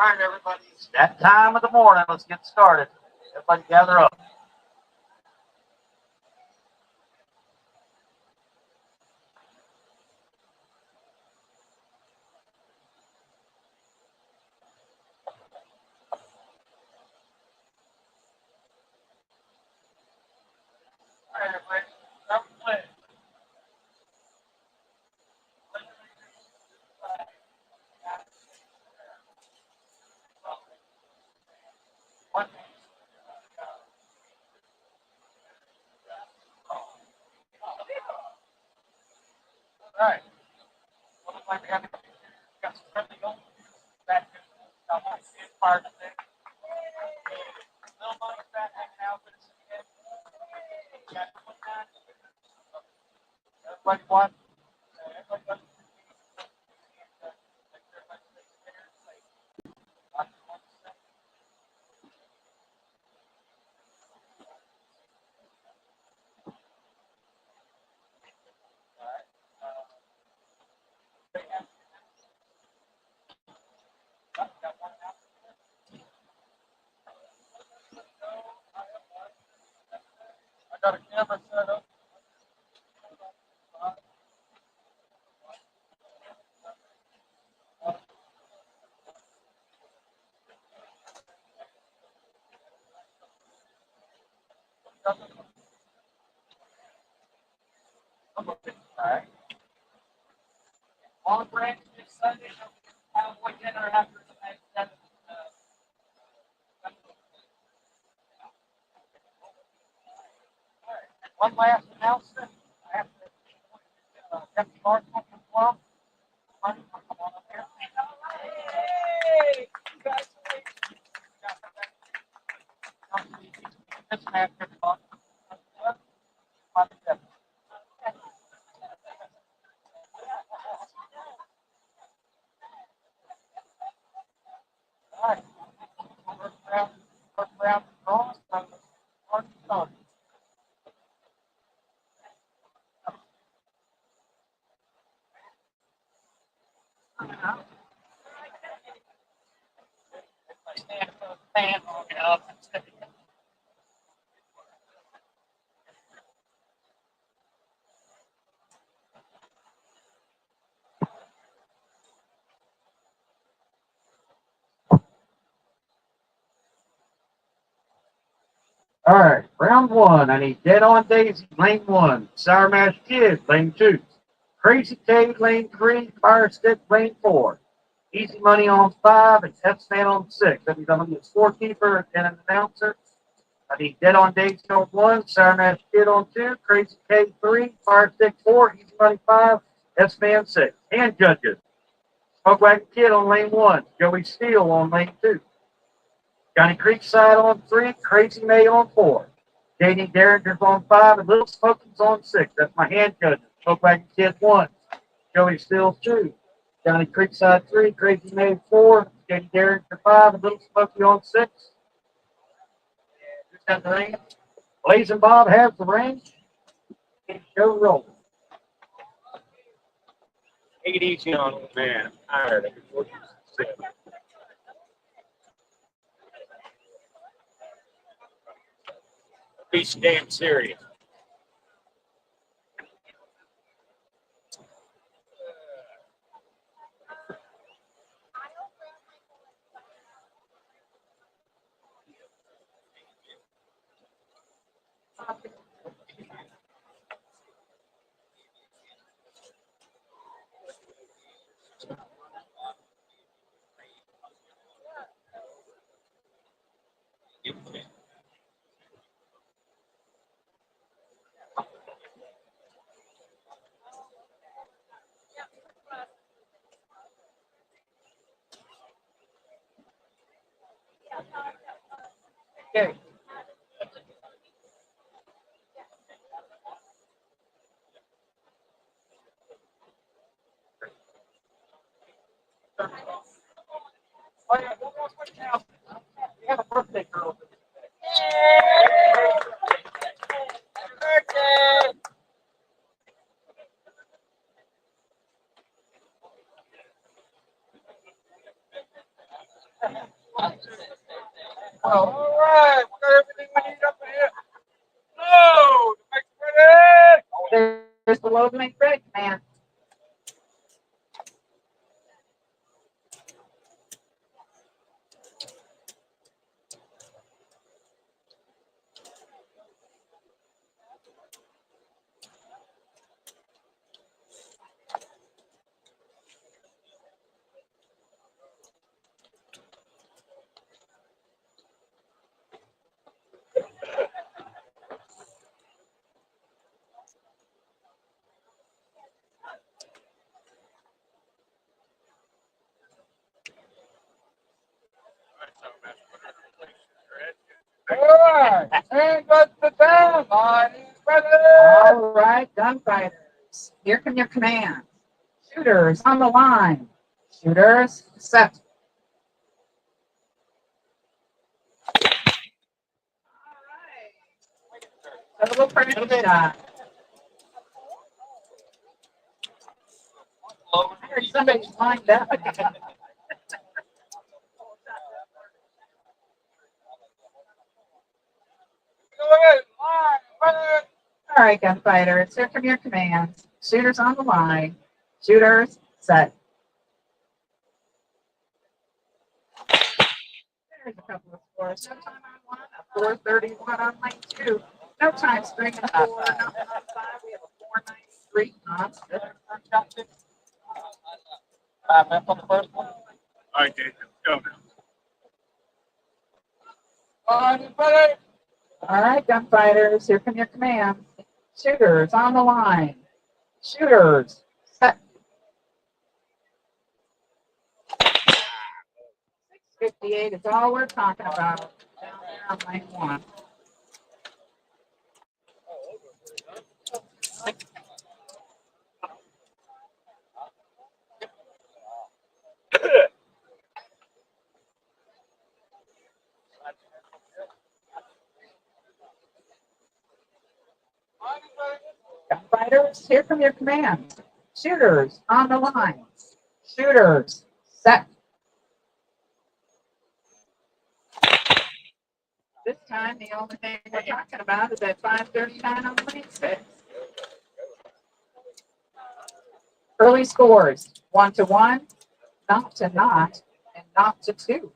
right, everybody. It's that time of the morning. Let's get started. Everybody gather up. All right, everybody. Start with play. One. All right. What looks like we have got some friendly goals. Back to part of it. Little money's back hanging out with us again. Got 29. Everybody won. Everybody got I got a camera set up. All right. On branch this Sunday. Cowboy dinner after the next 7. One last announcement. I have to Deputy Marshal from Plum. Come on up here. Hey! Congratulations. This man, everybody. All right. First round draws from Arkansas. Stand for the fan long enough. All right, round one. I need Dead on Daisy, lane 1. Sour Mash Kid, lane 2. Crazy K, lane 3. Fire Stick, lane 4. Easy Money on 5 and F-Stand on 6. That means I'm going to get scorekeeper and an announcer. I need Dead on Daisy on 1. Sour Mash Kid on 2. Crazy K 3. Fire Stick 4. Easy Money 5. F-Stand 6. And judges. Smoke Wagon Kid on lane 1. Joey Steele on lane 2. Johnny Creekside on 3, Crazy May on 4. JD Derringer's on 5, and Little Smoky's on 6. That's my hand judges. Smoke Wagon Kid 1, Joey Steele 2, Johnny Creekside 3, Crazy May 4, JD Derringer 5, and Little Smoky on 6. Who's got the range? Blazing Bob has the range. Show rolling. Take it easy on him, man. I'm tired. Be damn serious. Okay. Oh, yeah, one more quick now. We have a birthday girl. Happy birthday! All right. We got everything we need up in here. Load. Make ready. There's the load make bread, man. All right. And got the down line. Ready. All right, gunfighters. Here come your commands. Shooters on the line. Shooters set. All right. Double pressure shot. I heard somebody's lined up. Go ahead. Line. Ready. All right, gunfighters. Here come your commands. Shooters on the line. Shooters set. There's a couple of scores. No time on one, a 431 on lane two. No time string and a 4, nothing on 5. We have a 493 on 6. 5 minutes on the first one. All right, Jason. Go now. Line. Ready. All right, gunfighters. Here come your commands. Shooters on the line. Shooters set. 658 is all we're talking about down there on lane 1. Gunfighters, here come your commands. Shooters on the line. Shooters set. This time, the only thing we're talking about is at 539 on lane 6. Early scores 1 to 1, not to not, and not to 2.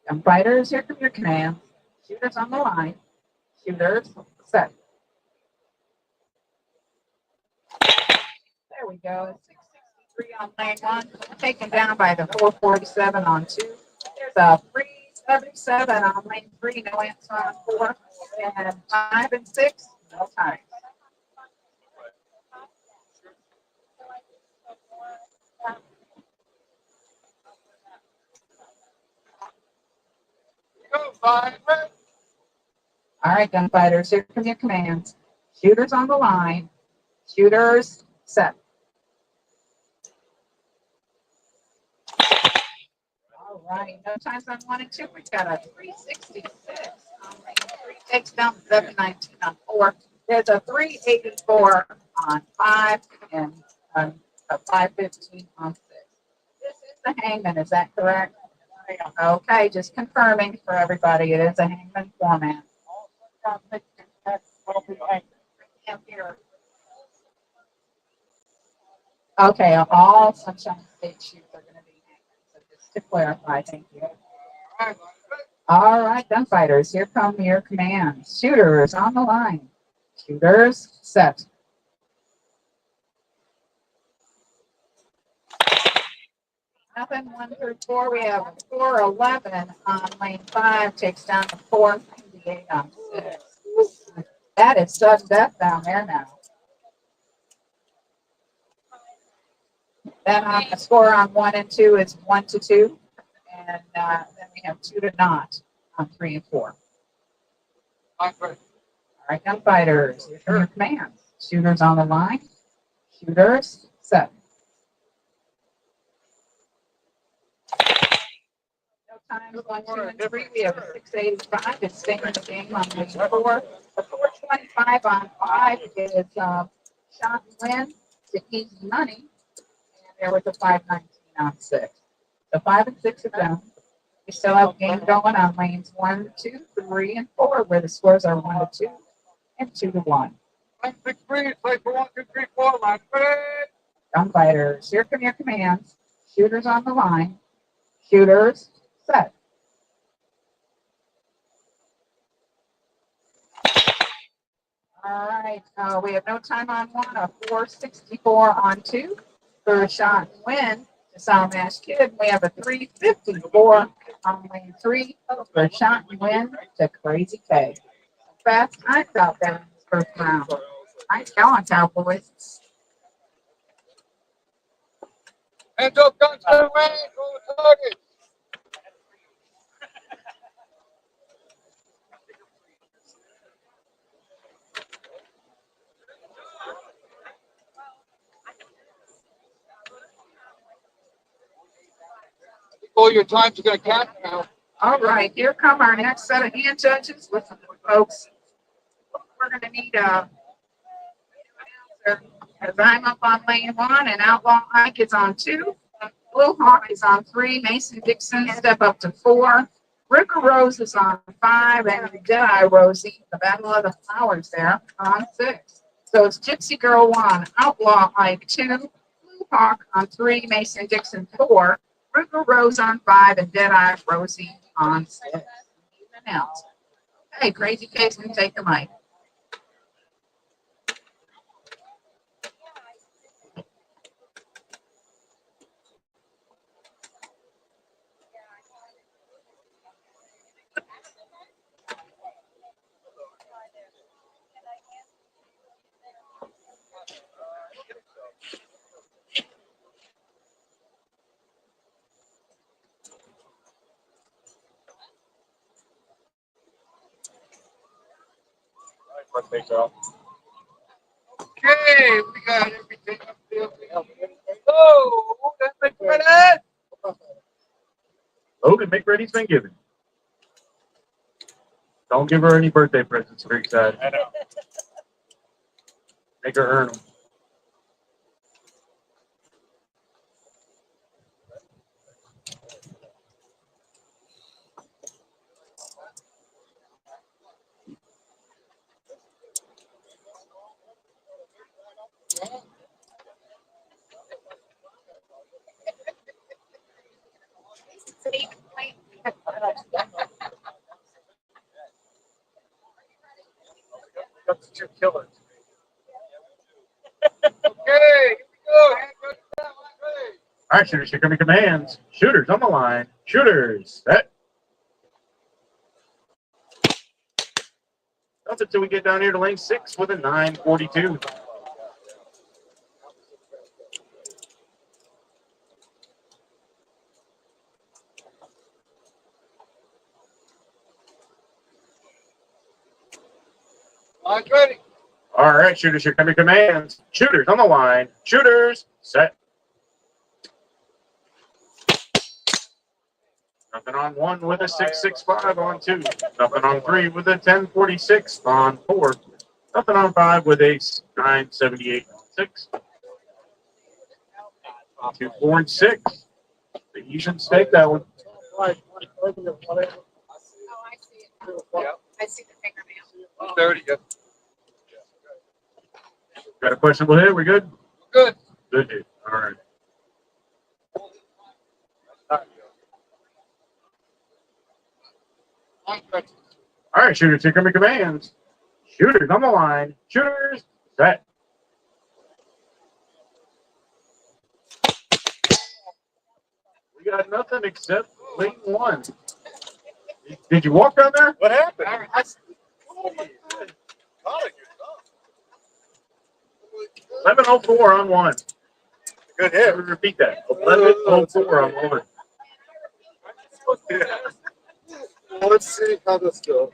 Gunfighters, here come your commands. Shooters on the line. Shooters set. There we go. 663 on lane 1, taken down by the 447 on 2. There's a 377 on lane 3, no answer on 4. And 5 and 6, no time. Go. Line. Ready. All right, gunfighters, here come your commands. Shooters on the line. Shooters set. All right, no times on 1 and 2. We've got a 366 on lane 3, takes down 719 on 4. There's a 384 on 5 and a 515 on 6. This is the hangman, is that correct? Okay, just confirming for everybody, it is a hangman format. Okay, all Sunshine State shoots are going to be hangman. So just to clarify, thank you. All right, gunfighters, here come your commands. Shooters on the line. Shooters set. Nothing 1 through 4. We have a 411 on lane 5, takes down to 498 on 6. That is sudden death down there now. Then on the score on 1 and 2 is 1 to 2. And then we have 2 to not on 3 and 4. All right, gunfighters, here's your commands. Shooters on the line. Shooters set. Times 1, 2, and 3. We have a 685. It's staying in the game on lane 4. The 425 on 5 is Sean Lynn to Easy Money. there with the 519 on 6. So 5 and 6 are done. We still have a game going on lanes 1, 2, 3, and 4, where the scores are 1 to 2 and 2 to 1. 963, play for 1, 2, 3, 4, line ready. Gunfighters, here come your commands. Shooters on the line. Shooters, set. All right, we have no time on 1, a 464 on 2 for a shot and win to Sound Mash Kid. We have a 354 on lane 3 for a shot and win to Crazy K. Fast times out there in this first round. Nice going, Cowboys. Hands up, guns to the range, roll the target. All your times are going to count now. All right, here come our next set of hand judges. Listen, folks, we're going to need a announcer, as I'm up on lane 1 and Outlaw Ike is on 2. Blue Hawk is on 3. Mason Dixon step up to 4. River Rose is on 5. And Deadeye Rosie, the Battle of the Flowers there, on 6. So it's Gypsy Girl 1, Outlaw Ike 2, Blue Hawk on 3, Mason Dixon 4, River Rose on 5, and Deadeye Rosie on 6. Even out. Hey, Crazy Case can take the mic. Okay, we got everything up there. Oh, that's make ready. Logan, make ready's been given. Don't give her any birthday presents. Very excited. I know. Make her earn them. Got the 2 killers. Okay, here we go. Hands up, line ready. All right, shooters, here come your commands. Shooters on the line. Shooters, set. That's until we get down here to lane 6 with a 942. Line ready. All right, shooters, here come your commands. Shooters on the line. Shooters, set. Nothing on 1 with a 665 on 2. Nothing on 3 with a 1046 on 4. Nothing on 5 with a 978 on 6. 2, 4, and 6. The even stake that one. Oh, I see it. Yep. I see the fingernail. 30. Yep. Got a questionable hit? We good? Good. Good hit. All right. Line ready. All right, shooters, here come your commands. Shooters on the line. Shooters, set. We got nothing except lane 1. Did you walk down there? What happened? All right, Oh my God. Colin, you're 1104 on 1. Good Let me repeat that. 1104 on 1. Well, let's see how this goes.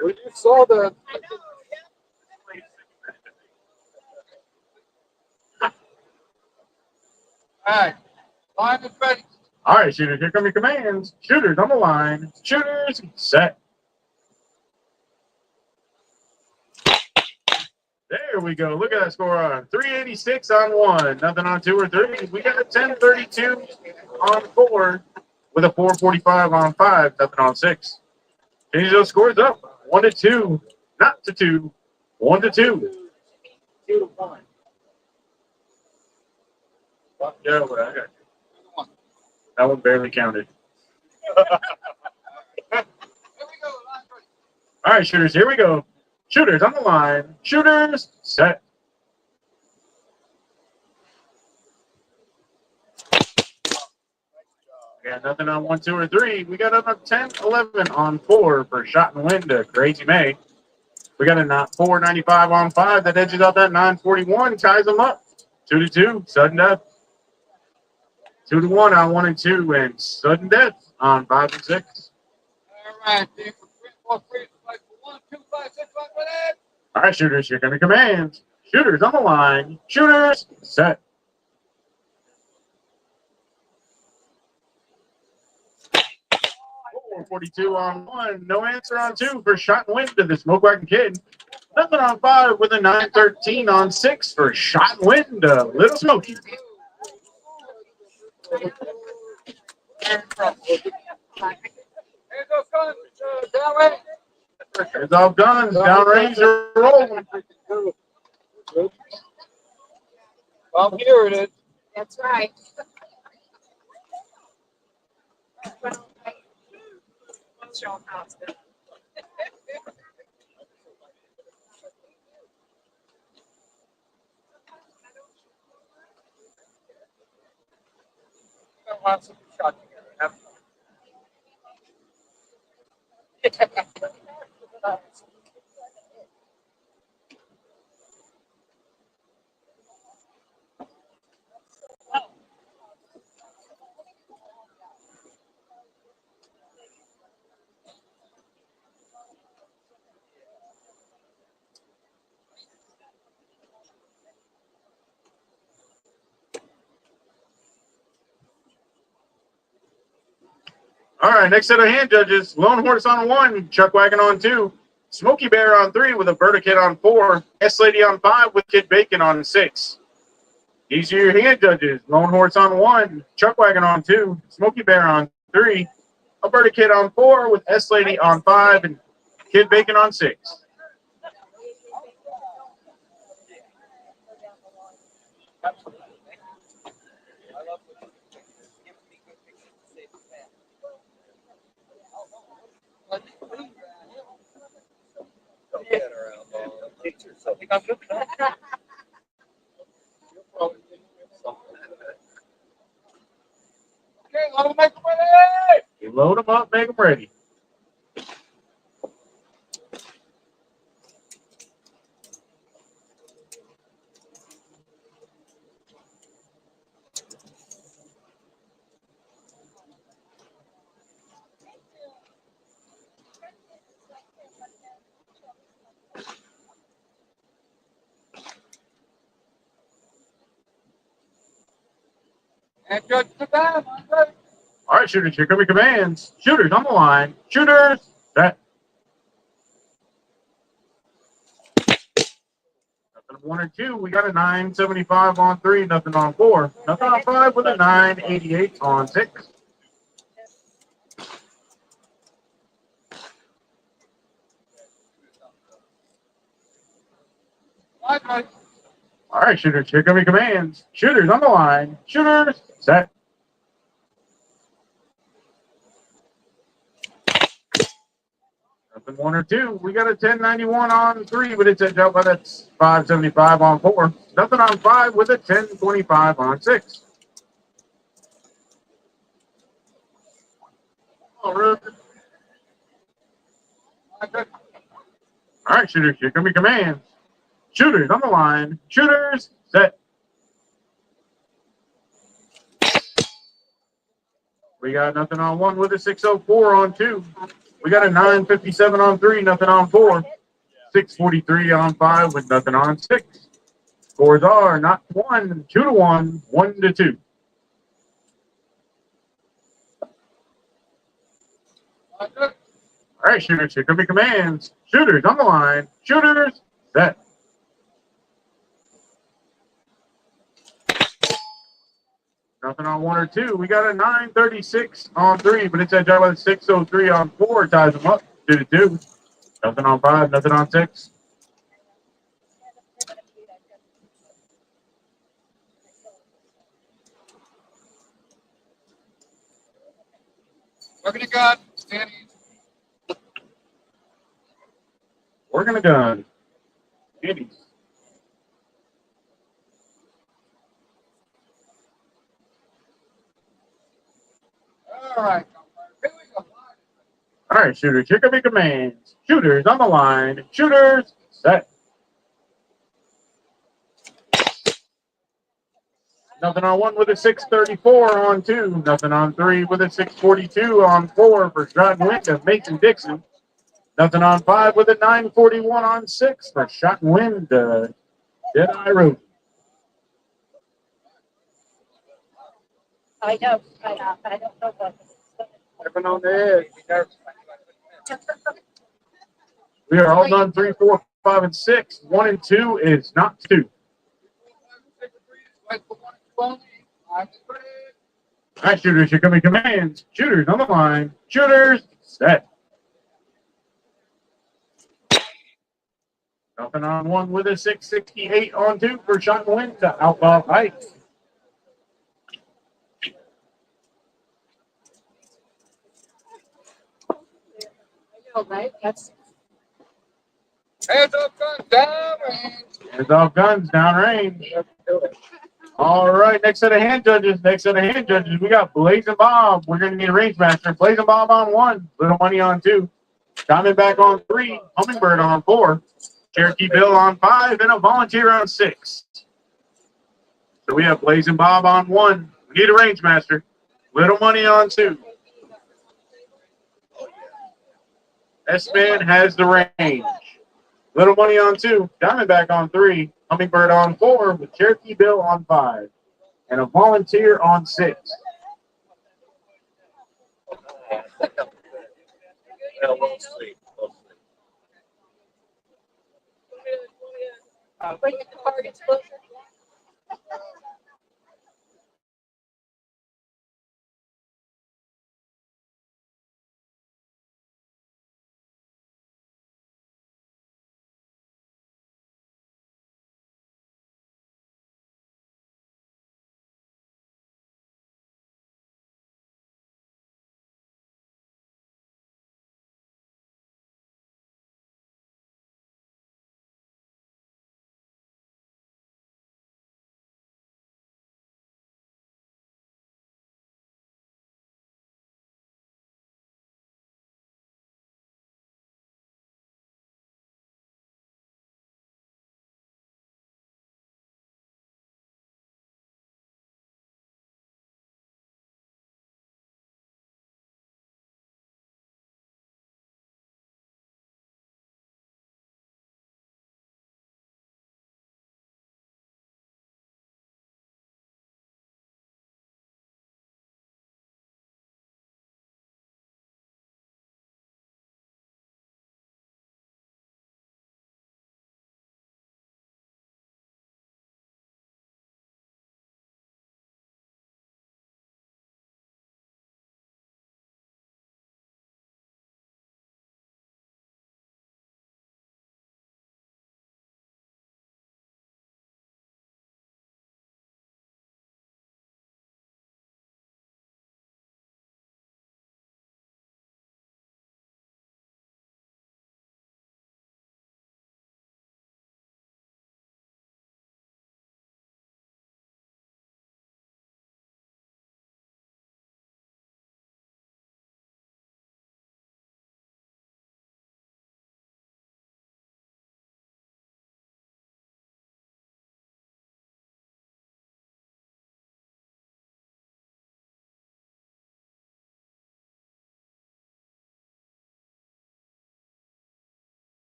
When you saw that, all right, line is ready. All right, shooters, here come your commands. Shooters on the line. Shooters, set. There There we go. Look at that score on 386 on 1. Nothing on 2 or 3. We got a 1032 on 4 with a 445 on 5. Nothing on 6. Change those scores up. 1 to 2. Not to 2. 1 to 2. 2 to 1. Yeah, well, I got you. That one barely counted. All right, shooters, here we go. Shooters on the line. Shooters, set. We got nothing on 1, 2, or 3. We got a 10, 11 on 4 for shot and wind to Crazy May. We got a 495 on 5 that edges out that 941, ties them up. 2 to 2, sudden death. 2 to 1 on 1 and 2, and sudden death on 5 and 6. All right, team. 1, 2, 5, 6, 5, All right, shooters, here come your commands. Shooters on the line. Shooters, set. Oh, 42 on 1. No answer on 2 for shot and wind to the Smoke Wagon Kid. Nothing on 5 with a 913 on 6 for shot and wind to Little Smoky. Here's all guns. Downrange are rolling. Well, here it is. That's right. Show 'em how it's done. Lots of shots together. All right, next set of hand judges. Lone Horse on 1, Chuck Wagon on 2, Smoky Bear on 3 with a Berta Kid on 4, S Lady on 5 with Kid Bacon on 6. These are your hand judges. Lone Horse on 1, Chuck Wagon on 2, Smoky Bear on 3, Alberta Kid on 4 with S Lady on 5 and Kid Bacon on 6. Okay, load them, make them ready. You load them up, make them ready. And judge the time. All right, shooters, here come your commands. Shooters on the line. Shooters, set. Nothing 1 or 2. We got a 975 on 3, nothing on 4. Nothing on 5 with a 988 on 6. All right, shooters, here come your commands. Shooters on the line. Shooters, set. Nothing 1 or 2. We got a 1091 on 3, but it's edged out by that 575 on 4. Nothing on 5 with a 1025 on 6. All right, shooters, here come your commands. Shooters on the line. Shooters, set. We got nothing on 1 with a 604 on 2. We got a 957 on 3, nothing on 4. 643 on 5 with nothing on 6. Scores are not 1, 2 to 1, 1 to 2. All right, shooters, here come your commands. Shooters on the line. Shooters, set. Nothing on 1 or 2. We got a 936 on 3, but it's that job with 603 on 4. Ties them up 2-2. Nothing on 5, nothing on 6. Working a gun. Standing. Working a gun. Andy. All right. Here we go. All right, shooters, here come your commands. Shooters on the line. Shooters set. Nothing on 1 with a 634 on 2. Nothing on 3 with a 642 on 4 for shot and wind of Mason Dixon. Nothing on 5 with a 941 on 6 for shot and wind Jedi Road. I don't know what. Stepping on the edge. We are all done 3, 4, 5, and 6. 1 and 2 is not 2. All right, shooters, here come your commands. Shooters on the line. Shooters set. Nothing on 1 with a 668 on 2 for shot and wind to Outlaw Heights. Right? That's Hands up, guns down, range. Hands off guns, downrange. All right, next set of hand judges. We got Blazing Bob. We're going to need a range master. Blazing Bob on 1. Little Money on 2. Diamondback on 3. Hummingbird on 4. Cherokee Bill on 5. And a volunteer on 6. So we have Blazing Bob on 1. We need a range master. Little Money on 2. S-Man has the range. Little Money on 2. Diamondback on 3. Hummingbird on 4 with Cherokee Bill on 5. And a volunteer on 6. bring the targets closer.